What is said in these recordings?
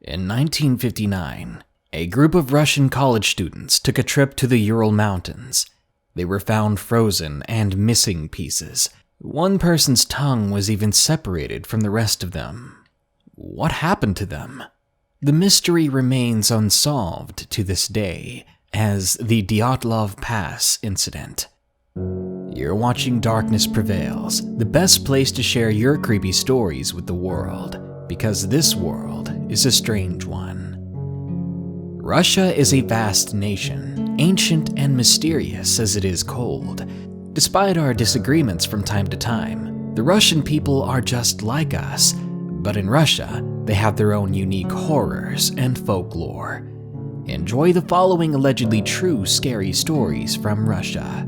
In 1959, a group of Russian college students took a trip to the Ural Mountains. They were found frozen and missing pieces. One person's tongue was even separated from the rest of them. What happened to them? The mystery remains unsolved to this day as the Dyatlov Pass incident. You're watching Darkness Prevails, the best place to share your creepy stories with the world, because this world is a strange one. Russia is a vast nation, ancient and mysterious as it is cold. Despite our disagreements from time to time, the Russian people are just like us, but in Russia, they have their own unique horrors and folklore. Enjoy the following allegedly true scary stories from Russia.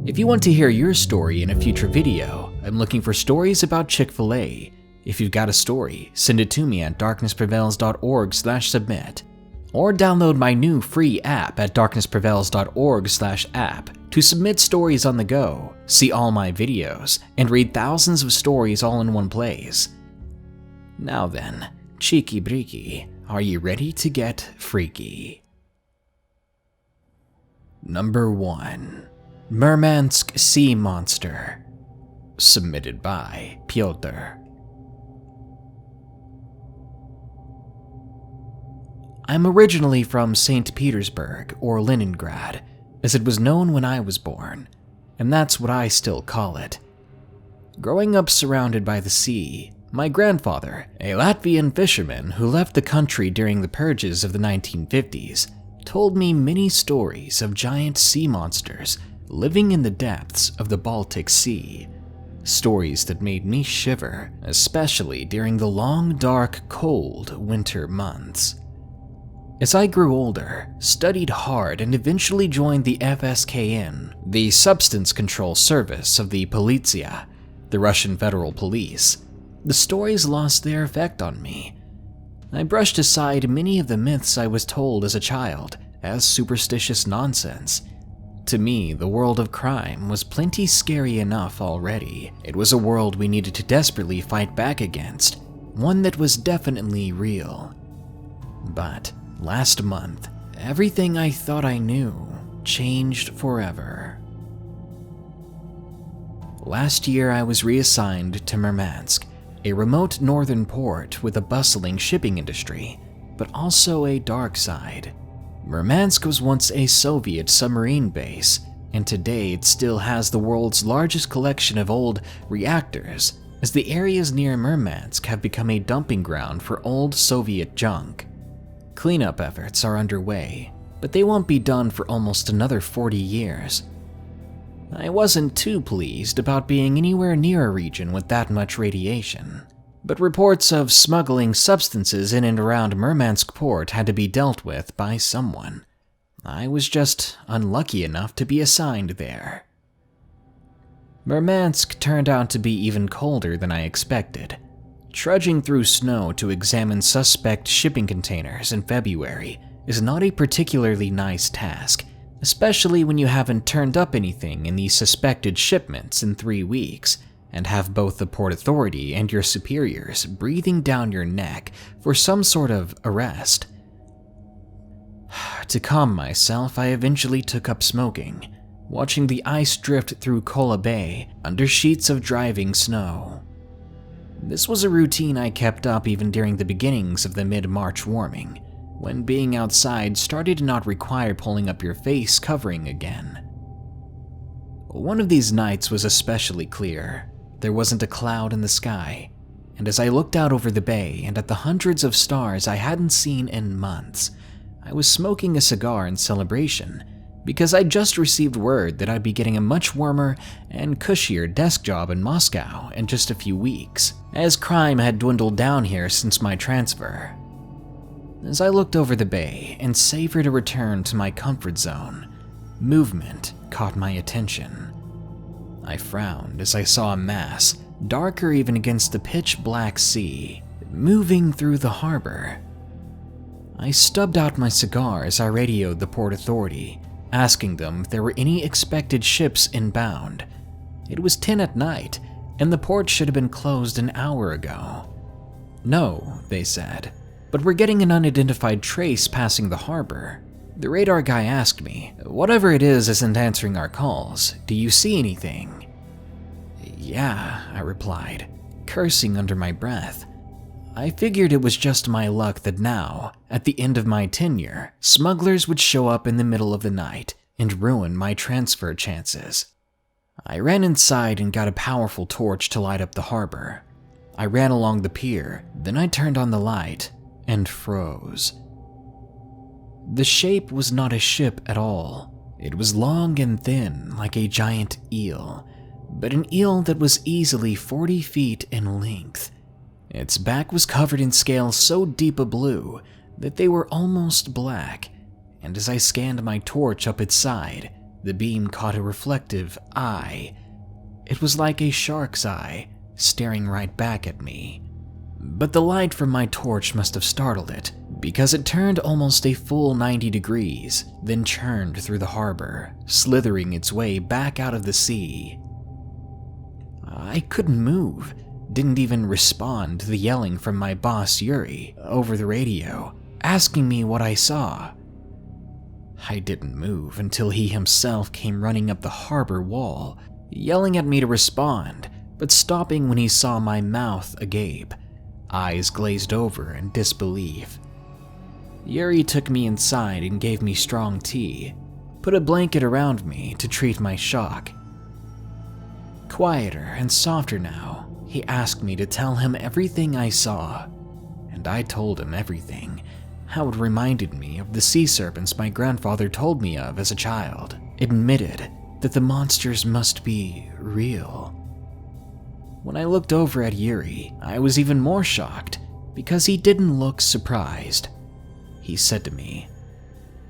If you want to hear your story in a future video, I'm looking for stories about Chick-fil-A. If you've got a story, send it to me at darknessprevails.org/submit. Or download my new free app at darknessprevails.org/app to submit stories on the go, see all my videos, and read thousands of stories all in one place. Now then, cheeky breeky, are you ready to get freaky? Number 1. Murmansk Sea Monster. Submitted by PYOTR. I'm originally from St. Petersburg, or Leningrad, as it was known when I was born, and that's what I still call it. Growing up surrounded by the sea, my grandfather, a Latvian fisherman who left the country during the purges of the 1950s, told me many stories of giant sea monsters living in the depths of the Baltic Sea. Stories that made me shiver, especially during the long, dark, cold winter months. As I grew older, studied hard, and eventually joined the FSKN, the Substance Control Service of the Politsia, the Russian Federal Police, the stories lost their effect on me. I brushed aside many of the myths I was told as a child as superstitious nonsense. To me, the world of crime was plenty scary enough already. It was a world we needed to desperately fight back against, one that was definitely real. But last month, everything I thought I knew changed forever. Last year, I was reassigned to Murmansk, a remote northern port with a bustling shipping industry, but also a dark side. Murmansk was once a Soviet submarine base, and today it still has the world's largest collection of old reactors, as the areas near Murmansk have become a dumping ground for old Soviet junk. Cleanup efforts are underway, but they won't be done for almost another 40 years. I wasn't too pleased about being anywhere near a region with that much radiation, but reports of smuggling substances in and around Murmansk port had to be dealt with by someone. I was just unlucky enough to be assigned there. Murmansk turned out to be even colder than I expected. Trudging through snow to examine suspect shipping containers in February is not a particularly nice task, especially when you haven't turned up anything in these suspected shipments in 3 weeks, and have both the Port Authority and your superiors breathing down your neck for some sort of arrest. To calm myself, I eventually took up smoking, watching the ice drift through Kola Bay under sheets of driving snow. This was a routine I kept up even during the beginnings of the mid-March warming, when being outside started to not require pulling up your face covering again. One of these nights was especially clear. There wasn't a cloud in the sky, and as I looked out over the bay and at the hundreds of stars I hadn't seen in months, I was smoking a cigar in celebration because I'd just received word that I'd be getting a much warmer and cushier desk job in Moscow in just a few weeks, as crime had dwindled down here since my transfer. As I looked over the bay and savored a return to my comfort zone, movement caught my attention. I frowned as I saw a mass, darker even against the pitch-black sea, moving through the harbor. I stubbed out my cigar as I radioed the Port Authority, asking them if there were any expected ships inbound. It was 10 at night, and the port should have been closed an hour ago. No, they said. but we're getting an unidentified trace passing the harbor. The radar guy asked me, whatever it is isn't answering our calls. Do you see anything? Yeah, I replied, cursing under my breath. I figured it was just my luck that now, at the end of my tenure, smugglers would show up in the middle of the night and ruin my transfer chances. I ran inside and got a powerful torch to light up the harbor. I ran along the pier, then I turned on the light and froze. The shape was not a ship at all. It was long and thin, like a giant eel, but an eel that was easily 40 feet in length. Its back was covered in scales so deep a blue that they were almost black, and as I scanned my torch up its side, the beam caught a reflective eye. It was like a shark's eye, staring right back at me. But the light from my torch must have startled it, because it turned almost a full 90 degrees, then churned through the harbor, slithering its way back out of the sea. I couldn't move, didn't even respond to the yelling from my boss Yuri over the radio, asking me what I saw. I didn't move until he himself came running up the harbor wall, yelling at me to respond, but stopping when he saw my mouth agape, eyes glazed over in disbelief. Yuri took me inside and gave me strong tea, put a blanket around me to treat my shock. Quieter and softer now, he asked me to tell him everything I saw, and I told him everything, how it reminded me of the sea serpents my grandfather told me of as a child, admitted that the monsters must be real. When I looked over at Yuri, I was even more shocked because he didn't look surprised. He said to me,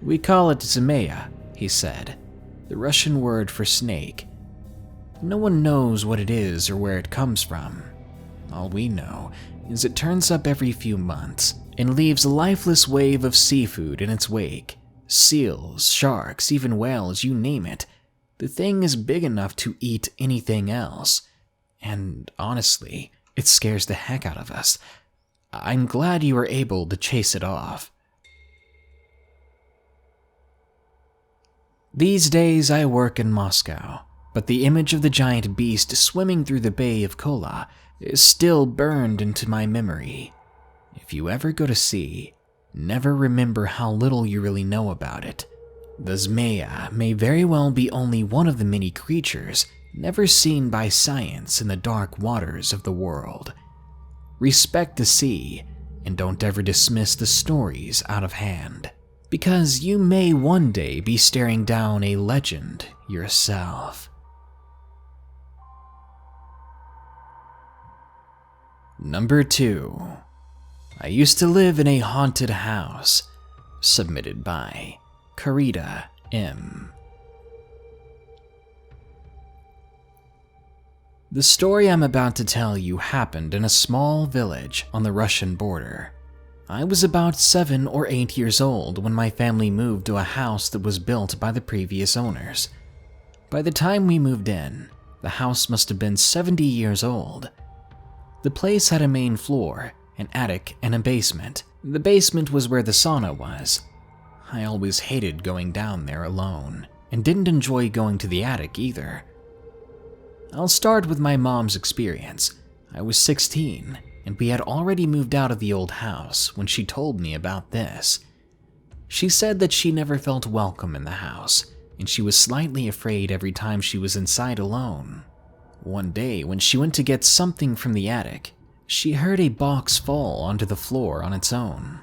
"We call it zmeya," he said, the Russian word for snake. No one knows what it is or where it comes from. All we know is it turns up every few months and leaves a lifeless wave of seafood in its wake. Seals, sharks, even whales, you name it. The thing is big enough to eat anything else. And honestly, it scares the heck out of us. I'm glad you were able to chase it off. These days I work in Moscow, but the image of the giant beast swimming through the Bay of Kola is still burned into my memory. If you ever go to sea, never remember how little you really know about it. The zmeya may very well be only one of the many creatures never seen by science in the dark waters of the world. Respect the sea, and don't ever dismiss the stories out of hand, because you may one day be staring down a legend yourself. Number 2. I used to live in a haunted house. Submitted by Karita M. The story I'm about to tell you happened in a small village on the Russian border. I was about 7 or 8 years old when my family moved to a house that was built by the previous owners. By the time we moved in, the house must have been 70 years old. The place had a main floor, an attic, and a basement. The basement was where the sauna was. I always hated going down there alone, and didn't enjoy going to the attic either. I'll start with my mom's experience. I was 16, and we had already moved out of the old house when she told me about this. She said that she never felt welcome in the house, and she was slightly afraid every time she was inside alone. One day, when she went to get something from the attic, she heard a box fall onto the floor on its own.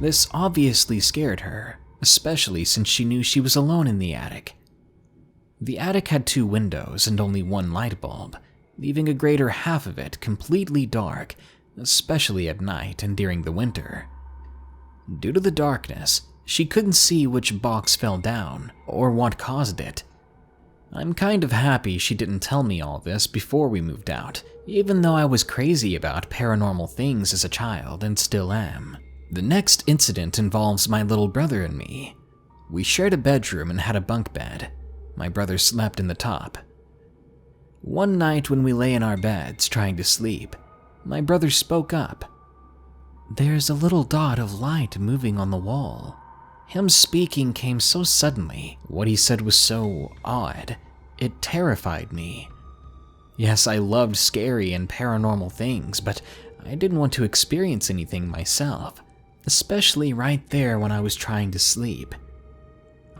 This obviously scared her, especially since she knew she was alone in the attic. The attic had 2 windows and only 1 light bulb, leaving a greater half of it completely dark, especially at night and during the winter. Due to the darkness, she couldn't see which box fell down or what caused it. I'm kind of happy she didn't tell me all this before we moved out, even though I was crazy about paranormal things as a child and still am. The next incident involves my little brother and me. We shared a bedroom and had a bunk bed. My brother slept in the top. One night when we lay in our beds trying to sleep, my brother spoke up. "There's a little dot of light moving on the wall." Him speaking came so suddenly. What he said was so odd. It terrified me. Yes, I loved scary and paranormal things, but I didn't want to experience anything myself, especially right there when I was trying to sleep.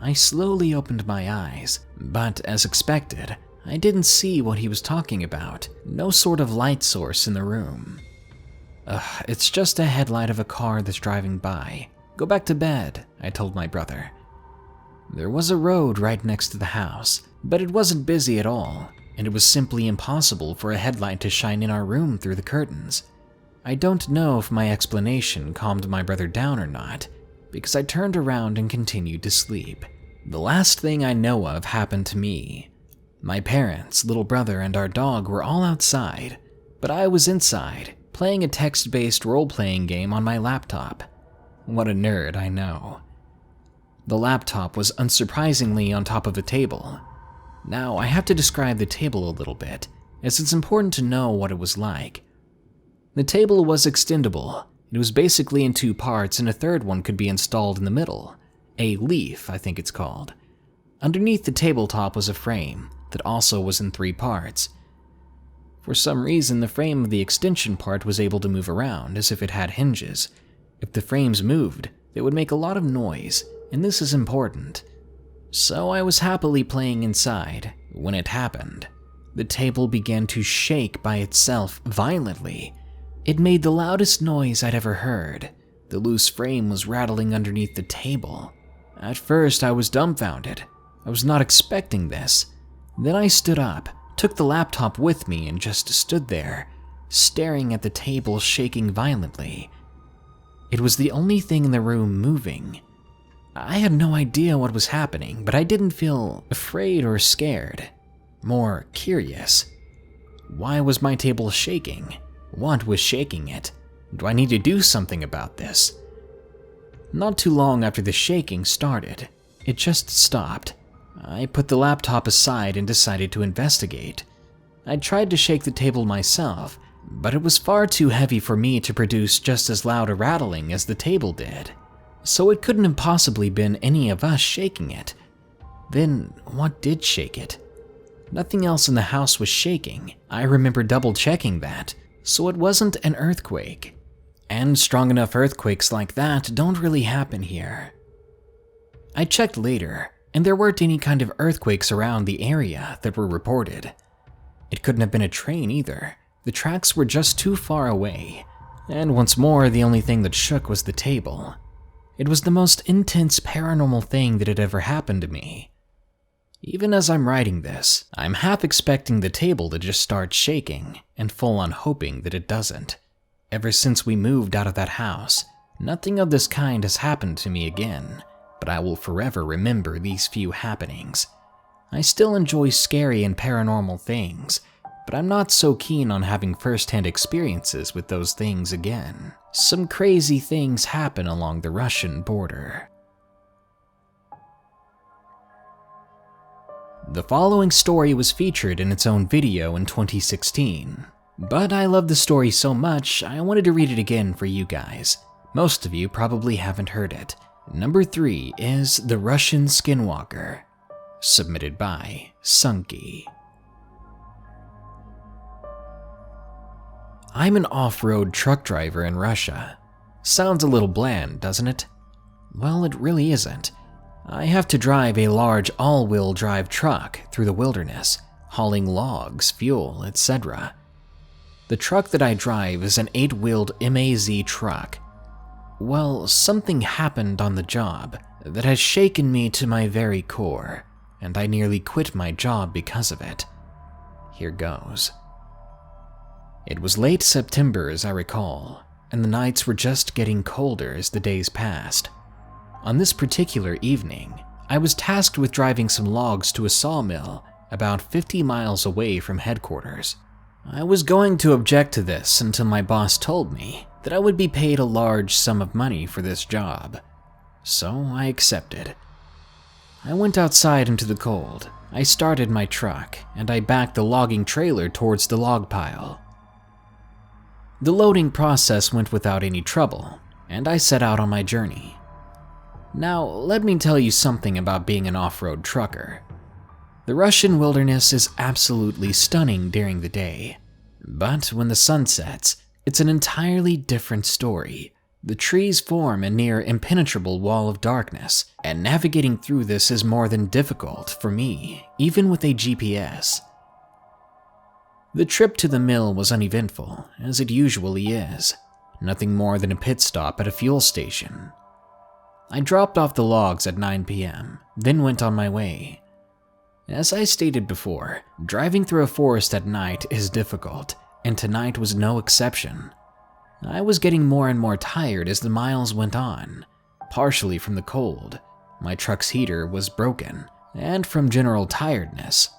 I slowly opened my eyes, but as expected, I didn't see what he was talking about. No sort of light source in the room. It's just a headlight of a car that's driving by. "Go back to bed," I told my brother. There was a road right next to the house, but it wasn't busy at all, and it was simply impossible for a headlight to shine in our room through the curtains. I don't know if my explanation calmed my brother down or not, because I turned around and continued to sleep. The last thing I know of happened to me. My parents, little brother, and our dog were all outside, but I was inside, playing a text-based role-playing game on my laptop. What a nerd, I know. The laptop was unsurprisingly on top of a table. Now, I have to describe the table a little bit, as it's important to know what it was like. The table was extendable. It was basically in two parts, and a third one could be installed in the middle. A leaf, I think it's called. Underneath the tabletop was a frame that also was in three parts. For some reason, the frame of the extension part was able to move around as if it had hinges. If the frames moved, they would make a lot of noise, and this is important. So I was happily playing inside when it happened. The table began to shake by itself violently. It made the loudest noise I'd ever heard. The loose frame was rattling underneath the table. At first, I was dumbfounded. I was not expecting this. Then I stood up, took the laptop with me, and just stood there, staring at the table shaking violently. It was the only thing in the room moving. I had no idea what was happening, but I didn't feel afraid or scared. More curious. Why was my table shaking? What was shaking it? Do I need to do something about this? Not too long after the shaking started, it just stopped. I put the laptop aside and decided to investigate. I tried to shake the table myself, but it was far too heavy for me to produce just as loud a rattling as the table did. So it couldn't have possibly been any of us shaking it. Then what did shake it? Nothing else in the house was shaking. I remember double-checking that, so it wasn't an earthquake. And strong enough earthquakes like that don't really happen here. I checked later, and there weren't any kind of earthquakes around the area that were reported. It couldn't have been a train either. The tracks were just too far away. And once more, the only thing that shook was the table. It was the most intense paranormal thing that had ever happened to me. Even as I'm writing this, I'm half expecting the table to just start shaking, and full on hoping that it doesn't. Ever since we moved out of that house, nothing of this kind has happened to me again, but I will forever remember these few happenings. I still enjoy scary and paranormal things, but I'm not so keen on having first-hand experiences with those things again. Some crazy things happen along the Russian border. The following story was featured in its own video in 2016, but I love the story so much I wanted to read it again for you guys. Most of you probably haven't heard it. Number 3 is The Russian Skinwalker, submitted by Sunky. I'm an off-road truck driver in Russia. Sounds a little bland, doesn't it? Well, it really isn't. I have to drive a large all-wheel drive truck through the wilderness, hauling logs, fuel, etc. The truck that I drive is an 8-wheeled MAZ truck. Well, something happened on the job that has shaken me to my very core, and I nearly quit my job because of it. Here goes. It was late September, as I recall, and the nights were just getting colder as the days passed. On this particular evening, I was tasked with driving some logs to a sawmill about 50 miles away from headquarters. I was going to object to this until my boss told me that I would be paid a large sum of money for this job, so I accepted. I went outside into the cold. I started my truck, and I backed the logging trailer towards the log pile. The loading process went without any trouble, and I set out on my journey. Now, let me tell you something about being an off-road trucker. The Russian wilderness is absolutely stunning during the day, but when the sun sets, it's an entirely different story. The trees form a near impenetrable wall of darkness, and navigating through this is more than difficult for me, even with a GPS. The trip to the mill was uneventful, as it usually is, nothing more than a pit stop at a fuel station. I dropped off the logs at 9 p.m., then went on my way. As I stated before, driving through a forest at night is difficult, and tonight was no exception. I was getting more and more tired as the miles went on, partially from the cold. My truck's heater was broken, and from general tiredness.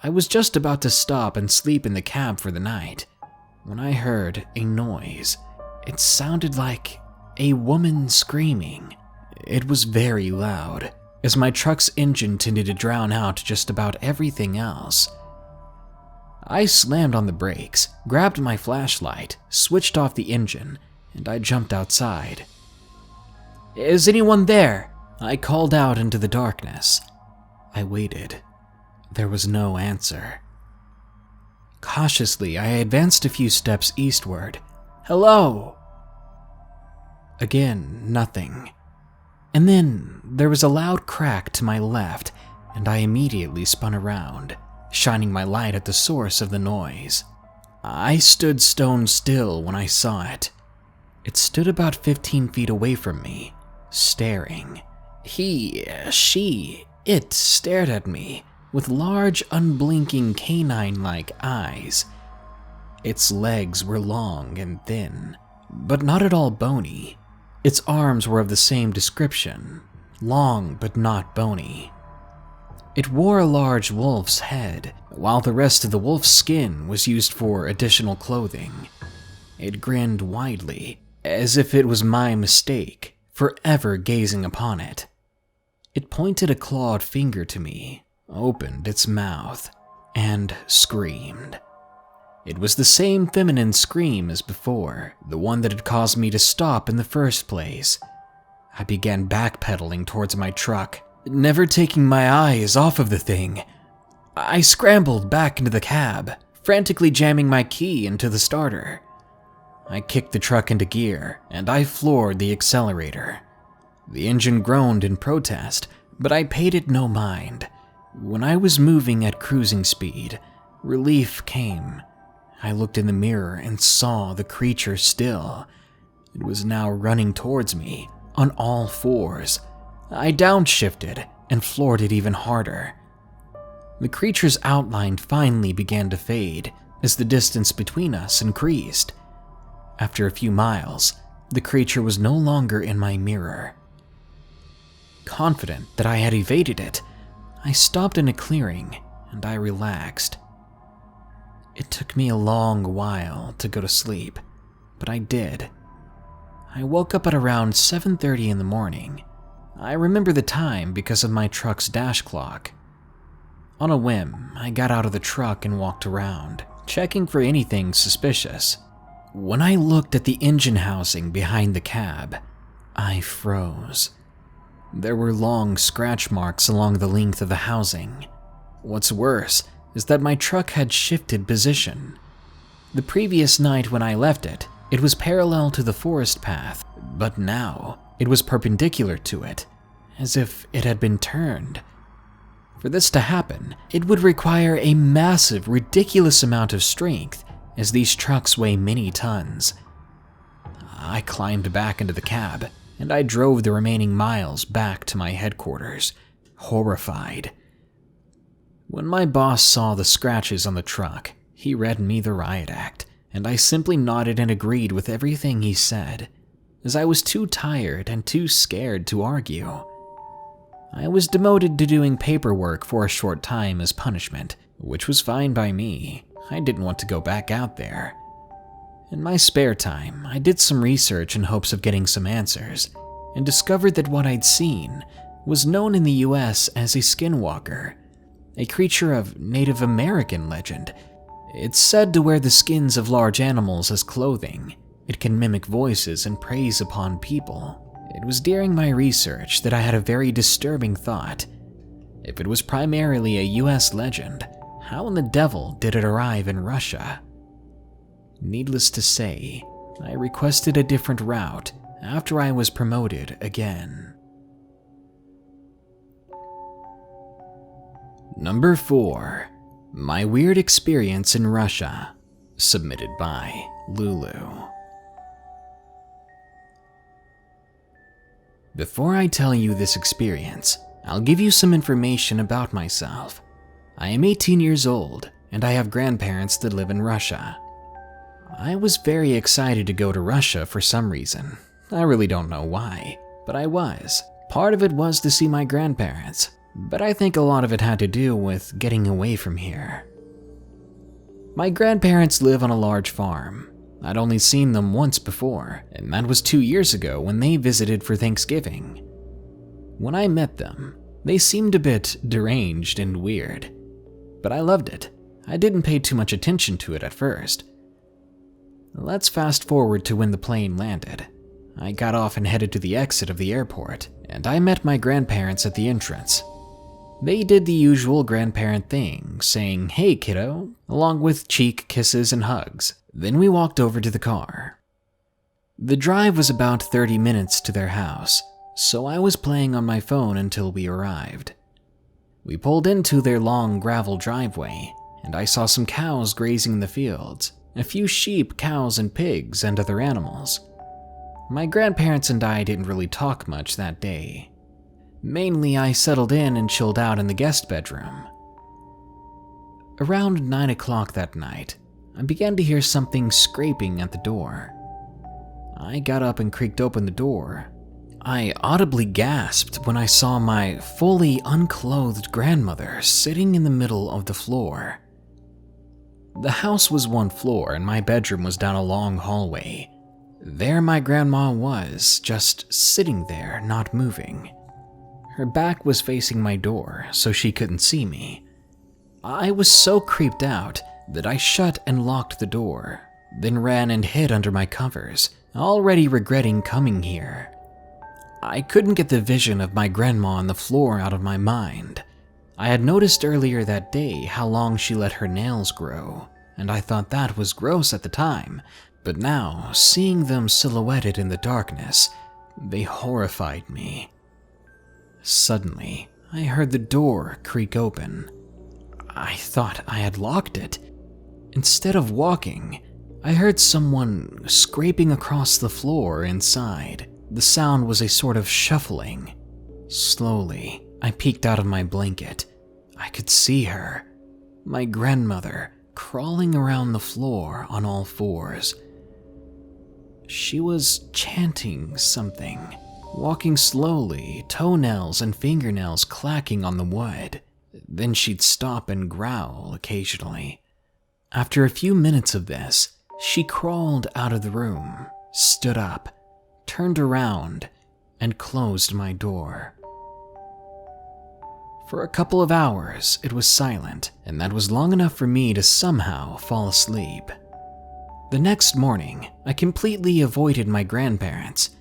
I was just about to stop and sleep in the cab for the night when I heard a noise. It sounded like a woman screaming. It was very loud, as my truck's engine tended to drown out just about everything else. I slammed on the brakes, grabbed my flashlight, switched off the engine, and I jumped outside. "Is anyone there?" I called out into the darkness. I waited. There was no answer. Cautiously, I advanced a few steps eastward. "Hello?" Again, nothing. And then there was a loud crack to my left, and I immediately spun around, shining my light at the source of the noise. I stood stone still when I saw it. It stood about 15 feet away from me, staring. It stared at me with large, unblinking canine-like eyes. Its legs were long and thin, but not at all bony. Its arms were of the same description, long but not bony. It wore a large wolf's head, while the rest of the wolf's skin was used for additional clothing. It grinned widely, as if it was my mistake for ever gazing upon it. It pointed a clawed finger to me, opened its mouth, and screamed. It was the same feminine scream as before, the one that had caused me to stop in the first place. I began backpedaling towards my truck, never taking my eyes off of the thing. I scrambled back into the cab, frantically jamming my key into the starter. I kicked the truck into gear, and I floored the accelerator. The engine groaned in protest, but I paid it no mind. When I was moving at cruising speed, relief came. I looked in the mirror and saw the creature still. It was now running towards me, on all fours. I downshifted and floored it even harder. The creature's outline finally began to fade as the distance between us increased. After a few miles, the creature was no longer in my mirror. Confident that I had evaded it, I stopped in a clearing and I relaxed. It took me a long while to go to sleep, but I did. I woke up at around 7:30 in the morning. I remember the time because of my truck's dash clock. On a whim, I got out of the truck and walked around, checking for anything suspicious. When I looked at the engine housing behind the cab, I froze. There were long scratch marks along the length of the housing. What's worse is that my truck had shifted position. The previous night when I left it, it was parallel to the forest path, but now it was perpendicular to it, as if it had been turned. For this to happen, it would require a massive, ridiculous amount of strength, as these trucks weigh many tons. I climbed back into the cab, and I drove the remaining miles back to my headquarters, horrified. When my boss saw the scratches on the truck, he read me the riot act, and I simply nodded and agreed with everything he said, as I was too tired and too scared to argue. I was demoted to doing paperwork for a short time as punishment, which was fine by me. I didn't want to go back out there. In my spare time, I did some research in hopes of getting some answers, and discovered that what I'd seen was known in the US as a skinwalker, a creature of Native American legend. It's said to wear the skins of large animals as clothing. It can mimic voices and preys upon people. It was during my research that I had a very disturbing thought. If it was primarily a US legend, how in the devil did it arrive in Russia? Needless to say, I requested a different route after I was promoted again. Number 4. My Weird Experience in Russia, submitted by Lulu. Before I tell you this experience, I'll give you some information about myself. I am 18 years old, and I have grandparents that live in Russia. I was very excited to go to Russia for some reason. I really don't know why, but I was. Part of it was to see my grandparents, but I think a lot of it had to do with getting away from here. My grandparents live on a large farm. I'd only seen them once before, and that was 2 years ago when they visited for Thanksgiving. When I met them, they seemed a bit deranged and weird, but I loved it. I didn't pay too much attention to it at first. Let's fast forward to when the plane landed. I got off and headed to the exit of the airport, and I met my grandparents at the entrance. They did the usual grandparent thing, saying, "Hey kiddo," along with cheek kisses and hugs. Then we walked over to the car. The drive was about 30 minutes to their house, so I was playing on my phone until we arrived. We pulled into their long gravel driveway, and I saw some cows grazing in the fields, a few sheep, cows, and pigs, and other animals. My grandparents and I didn't really talk much that day. Mainly, I settled in and chilled out in the guest bedroom. Around 9 o'clock that night, I began to hear something scraping at the door. I got up and creaked open the door. I audibly gasped when I saw my fully unclothed grandmother sitting in the middle of the floor. The house was one floor and my bedroom was down a long hallway. There my grandma was, just sitting there, not moving. Her back was facing my door, so she couldn't see me. I was so creeped out that I shut and locked the door, then ran and hid under my covers, already regretting coming here. I couldn't get the vision of my grandma on the floor out of my mind. I had noticed earlier that day how long she let her nails grow, and I thought that was gross at the time, but now, seeing them silhouetted in the darkness, they horrified me. Suddenly, I heard the door creak open. I thought I had locked it. Instead of walking, I heard someone scraping across the floor inside. The sound was a sort of shuffling. Slowly, I peeked out of my blanket. I could see her, my grandmother, crawling around the floor on all fours. She was chanting something, walking slowly, toenails and fingernails clacking on the wood. Then she'd stop and growl occasionally. After a few minutes of this, she crawled out of the room, stood up, turned around, and closed my door. For a couple of hours, it was silent, and that was long enough for me to somehow fall asleep. The next morning, I completely avoided my grandparents.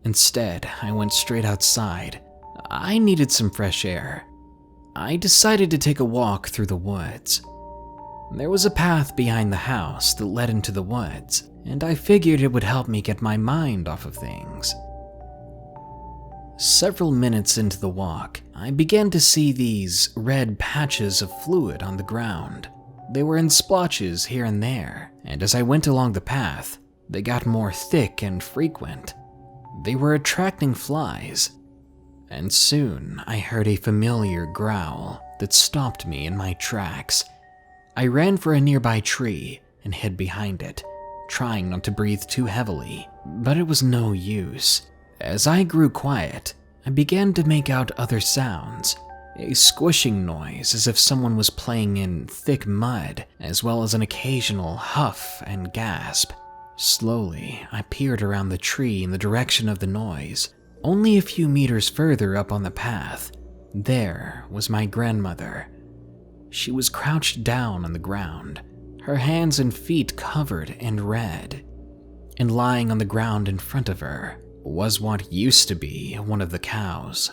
Instead, I went straight outside. I needed some fresh air. I decided to take a walk through the woods. There was a path behind the house that led into the woods, and I figured it would help me get my mind off of things. Several minutes into the walk, I began to see these red patches of fluid on the ground. They were in splotches here and there, and as I went along the path, they got more thick and frequent. They were attracting flies, and soon I heard a familiar growl that stopped me in my tracks. I ran for a nearby tree and hid behind it, trying not to breathe too heavily, but it was no use. As I grew quiet, I began to make out other sounds, a squishing noise as if someone was playing in thick mud, as well as an occasional huff and gasp. Slowly, I peered around the tree in the direction of the noise. Only a few meters further up on the path, there was my grandmother. She was crouched down on the ground, her hands and feet covered in red. And lying on the ground in front of her was what used to be one of the cows.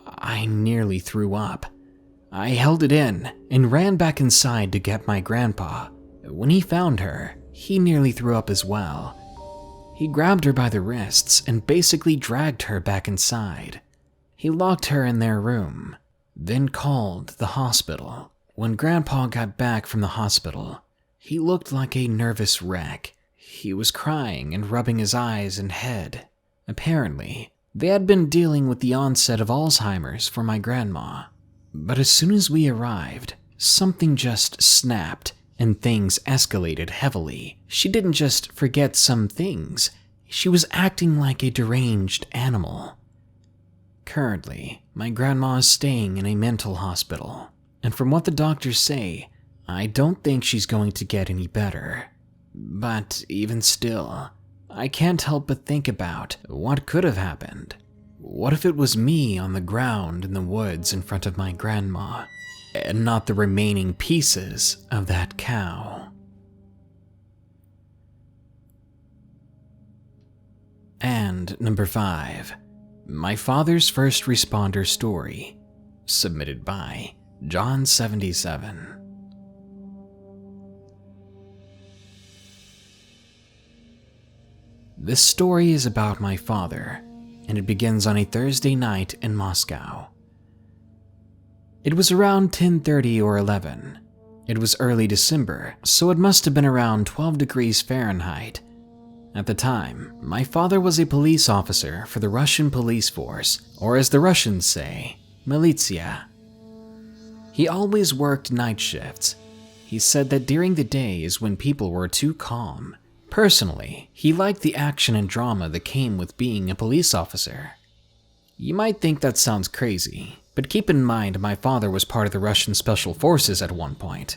I nearly threw up. I held it in and ran back inside to get my grandpa. When he found her, he nearly threw up as well. He grabbed her by the wrists and basically dragged her back inside. He locked her in their room, then called the hospital. When Grandpa got back from the hospital, he looked like a nervous wreck. He was crying and rubbing his eyes and head. Apparently, they had been dealing with the onset of Alzheimer's for my grandma. But as soon as we arrived, something just snapped and things escalated heavily. She didn't just forget some things, she was acting like a deranged animal. Currently, my grandma is staying in a mental hospital, and from what the doctors say, I don't think she's going to get any better. But even still, I can't help but think about what could have happened. What if it was me on the ground in the woods in front of my grandma, and not the remaining pieces of that cow? And number 5, my father's first responder story, submitted by John77. This story is about my father, and it begins on a Thursday night in Moscow. It was around 10:30 or 11. It was early December, so it must have been around 12 degrees Fahrenheit. At the time, my father was a police officer for the Russian police force, or as the Russians say, militia. He always worked night shifts. He said that during the day is when people were too calm. Personally, he liked the action and drama that came with being a police officer. You might think that sounds crazy, but keep in mind my father was part of the Russian Special Forces at one point.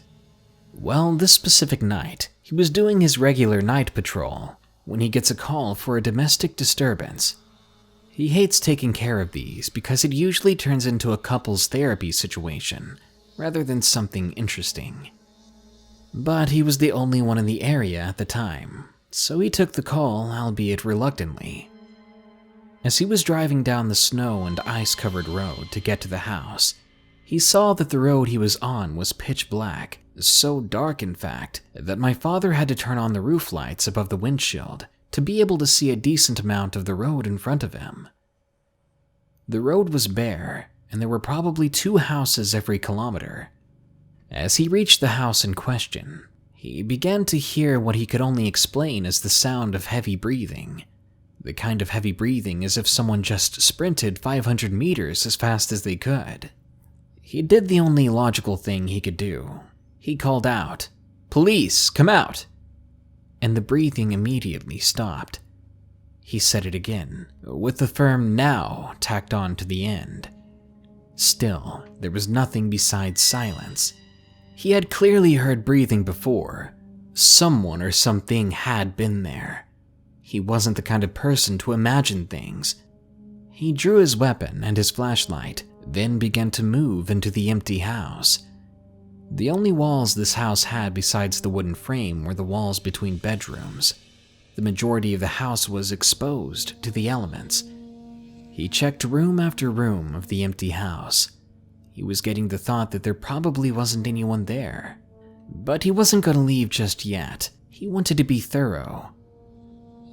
Well, this specific night, he was doing his regular night patrol when he gets a call for a domestic disturbance. He hates taking care of these because it usually turns into a couples therapy situation rather than something interesting. But he was the only one in the area at the time, so he took the call, albeit reluctantly. As he was driving down the snow and ice-covered road to get to the house, he saw that the road he was on was pitch black, so dark in fact, that my father had to turn on the roof lights above the windshield to be able to see a decent amount of the road in front of him. The road was bare, and there were probably 2 houses every kilometer. As he reached the house in question, he began to hear what he could only explain as the sound of heavy breathing. The kind of heavy breathing as if someone just sprinted 500 meters as fast as they could. He did the only logical thing he could do. He called out, "Police, come out!" And the breathing immediately stopped. He said it again, with the firm "now" tacked on to the end. Still, there was nothing besides silence. He had clearly heard breathing before. Someone or something had been there. He wasn't the kind of person to imagine things. He drew his weapon and his flashlight, then began to move into the empty house. The only walls this house had besides the wooden frame were the walls between bedrooms. The majority of the house was exposed to the elements. He checked room after room of the empty house. He was getting the thought that there probably wasn't anyone there. But he wasn't going to leave just yet. He wanted to be thorough.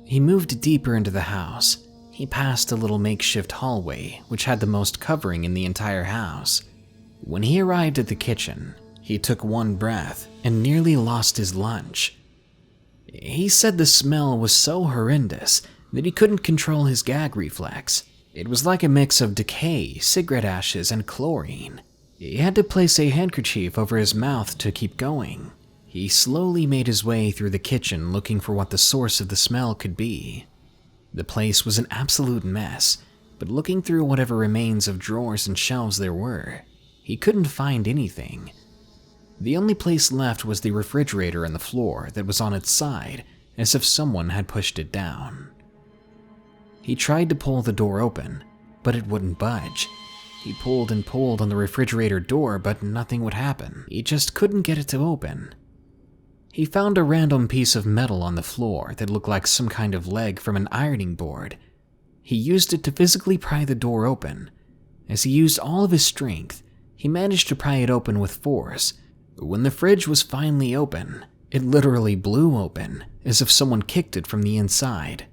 He moved deeper into the house. He passed a little makeshift hallway, which had the most covering in the entire house. When he arrived at the kitchen, he took one breath and nearly lost his lunch. He said the smell was so horrendous that he couldn't control his gag reflex. It was like a mix of decay, cigarette ashes, and chlorine. He had to place a handkerchief over his mouth to keep going. He slowly made his way through the kitchen looking for what the source of the smell could be. The place was an absolute mess, but looking through whatever remains of drawers and shelves there were, he couldn't find anything. The only place left was the refrigerator on the floor that was on its side, as if someone had pushed it down. He tried to pull the door open, but it wouldn't budge. He pulled and pulled on the refrigerator door, but nothing would happen. He just couldn't get it to open. He found a random piece of metal on the floor that looked like some kind of leg from an ironing board. He used it to physically pry the door open. As he used all of his strength, he managed to pry it open with force. When the fridge was finally open, it literally blew open, as if someone kicked it from the inside.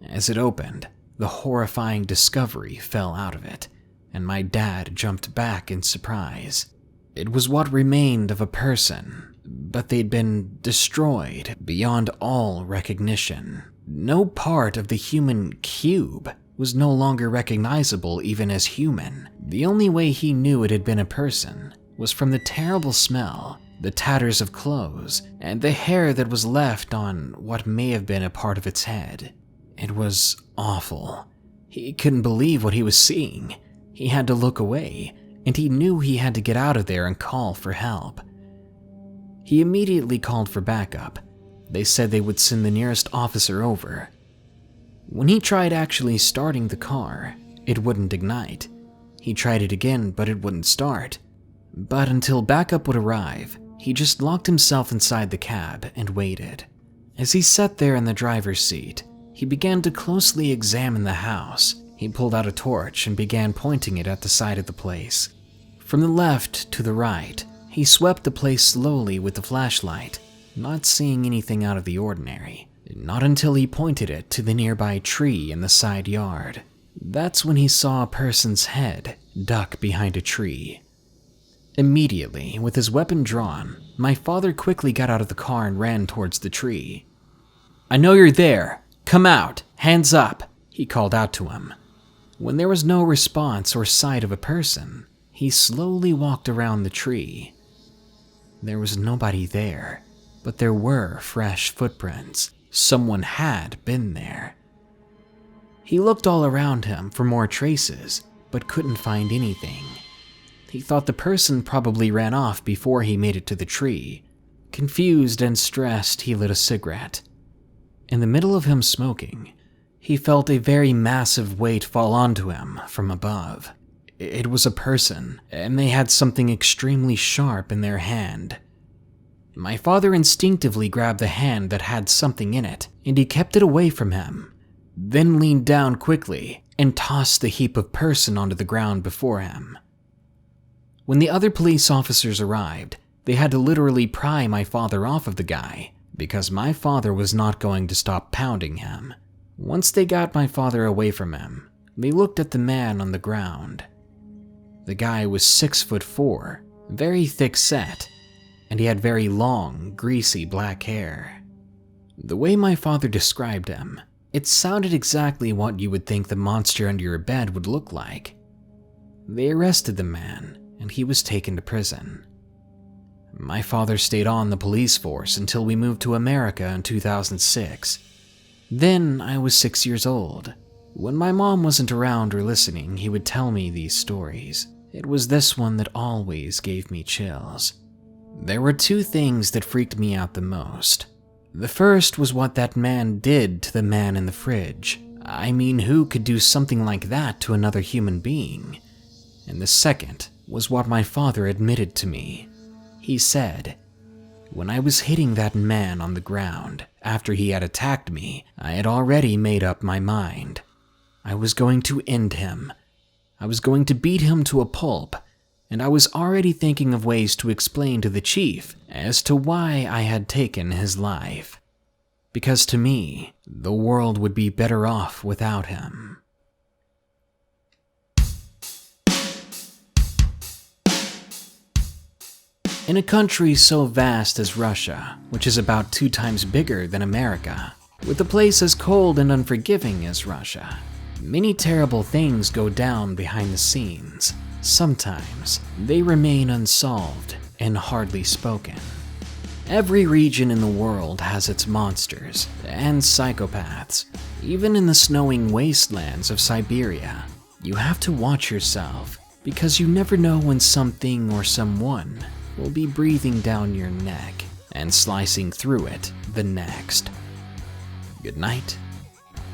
As it opened, the horrifying discovery fell out of it, and my dad jumped back in surprise. It was what remained of a person, but they'd been destroyed beyond all recognition. No part of the human cube was no longer recognizable even as human. The only way he knew it had been a person was from the terrible smell, the tatters of clothes, and the hair that was left on what may have been a part of its head. It was awful. He couldn't believe what he was seeing. He had to look away, and he knew he had to get out of there and call for help. He immediately called for backup. They said they would send the nearest officer over. When he tried actually starting the car, it wouldn't ignite. He tried it again, but it wouldn't start. But until backup would arrive, he just locked himself inside the cab and waited. As he sat there in the driver's seat, he began to closely examine the house. He pulled out a torch and began pointing it at the side of the place. From the left to the right, he swept the place slowly with the flashlight, not seeing anything out of the ordinary. Not until he pointed it to the nearby tree in the side yard. That's when he saw a person's head duck behind a tree. Immediately, with his weapon drawn, my father quickly got out of the car and ran towards the tree. "I know you're there. Come out. Hands up," he called out to him. When there was no response or sight of a person, he slowly walked around the tree. There was nobody there, but there were fresh footprints. Someone had been there. He looked all around him for more traces, but couldn't find anything. He thought the person probably ran off before he made it to the tree. Confused and stressed, he lit a cigarette. In the middle of him smoking, he felt a very massive weight fall onto him from above. It was a person, and they had something extremely sharp in their hand. My father instinctively grabbed the hand that had something in it, and he kept it away from him, then leaned down quickly and tossed the heap of person onto the ground before him. When the other police officers arrived, they had to literally pry my father off of the guy, because my father was not going to stop pounding him. Once they got my father away from him, they looked at the man on the ground. The guy was 6'4", very thick set, and he had very long, greasy black hair. The way my father described him, it sounded exactly what you would think the monster under your bed would look like. They arrested the man, and he was taken to prison. My father stayed on the police force until we moved to America in 2006. Then I was 6 years old. When my mom wasn't around or listening, he would tell me these stories. It was this one that always gave me chills. There were two things that freaked me out the most. The first was what that man did to the man in the fridge. I mean, who could do something like that to another human being? And the second was what my father admitted to me. He said, "When I was hitting that man on the ground, after he had attacked me, I had already made up my mind. I was going to end him. I was going to beat him to a pulp, and I was already thinking of ways to explain to the chief as to why I had taken his life. Because to me, the world would be better off without him." In a country so vast as Russia, which is about 2 times bigger than America, with a place as cold and unforgiving as Russia, many terrible things go down behind the scenes. Sometimes they remain unsolved and hardly spoken. Every region in the world has its monsters and psychopaths. Even in the snowing wastelands of Siberia, you have to watch yourself because you never know when something or someone will be breathing down your neck and slicing through it the next. Good night.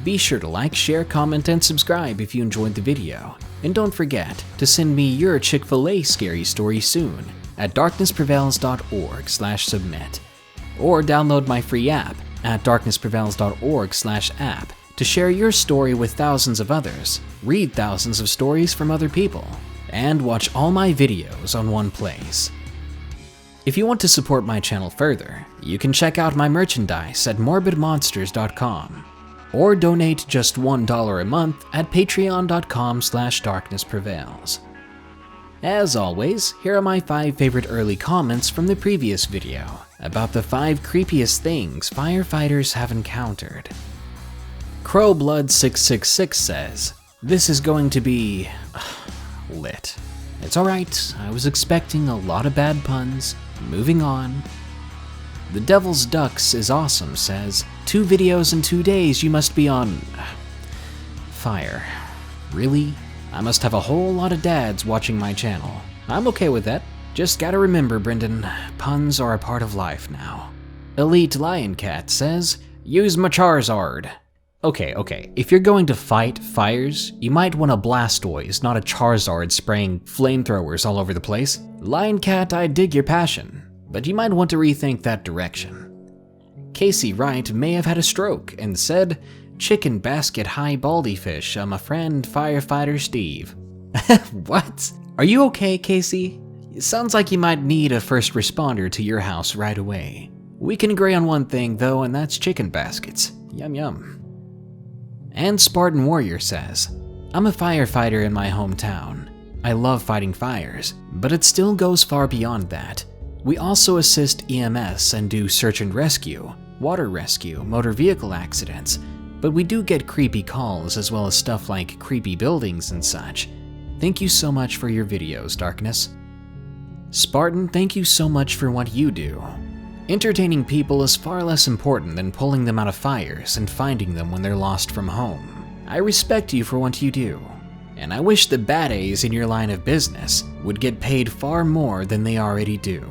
Be sure to like, share, comment, and subscribe if you enjoyed the video. And don't forget to send me your Chick-fil-A scary story soon at darknessprevails.org/submit. or download my free app at darknessprevails.org/app to share your story with thousands of others, read thousands of stories from other people, and watch all my videos on one place. If you want to support my channel further, you can check out my merchandise at morbidmonsters.com, or donate just $1 a month at patreon.com/darknessprevails. As always, here are my 5 favorite early comments from the previous video about the 5 creepiest things firefighters have encountered. Crowblood666 says, "This is going to be lit. It's alright, I was expecting a lot of bad puns. Moving on." The Devil's Ducks is awesome says, "2 videos in 2 days, you must be on fire. Really? I must have a whole lot of dads watching my channel. I'm okay with that. Just gotta remember, Brendan, puns are a part of life now." Elite Lion Cat says, "Use my Charizard." Okay, if you're going to fight fires, you might want a Blastoise, not a Charizard spraying flamethrowers all over the place. Lion Cat, I dig your passion, but you might want to rethink that direction. Casey Wright may have had a stroke and said, "Chicken basket high baldy fish, my friend firefighter Steve." What? Are you okay, Casey? It sounds like you might need a first responder to your house right away. We can agree on one thing though, and that's chicken baskets. Yum yum. And Spartan Warrior says, "I'm a firefighter in my hometown. I love fighting fires, but it still goes far beyond that. We also assist EMS and do search and rescue, water rescue, motor vehicle accidents, but we do get creepy calls as well as stuff like creepy buildings and such. Thank you so much for your videos, Darkness." Spartan, thank you so much for what you do. Entertaining people is far less important than pulling them out of fires and finding them when they're lost from home. I respect you for what you do, and I wish the bad A's in your line of business would get paid far more than they already do.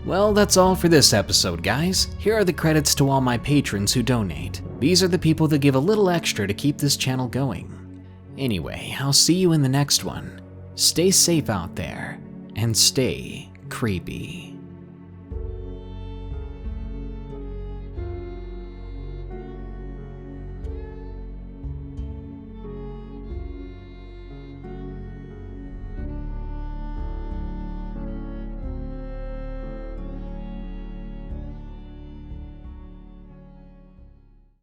Well, that's all for this episode, guys. Here are the credits to all my patrons who donate. These are the people that give a little extra to keep this channel going. Anyway, I'll see you in the next one. Stay safe out there, and stay creepy.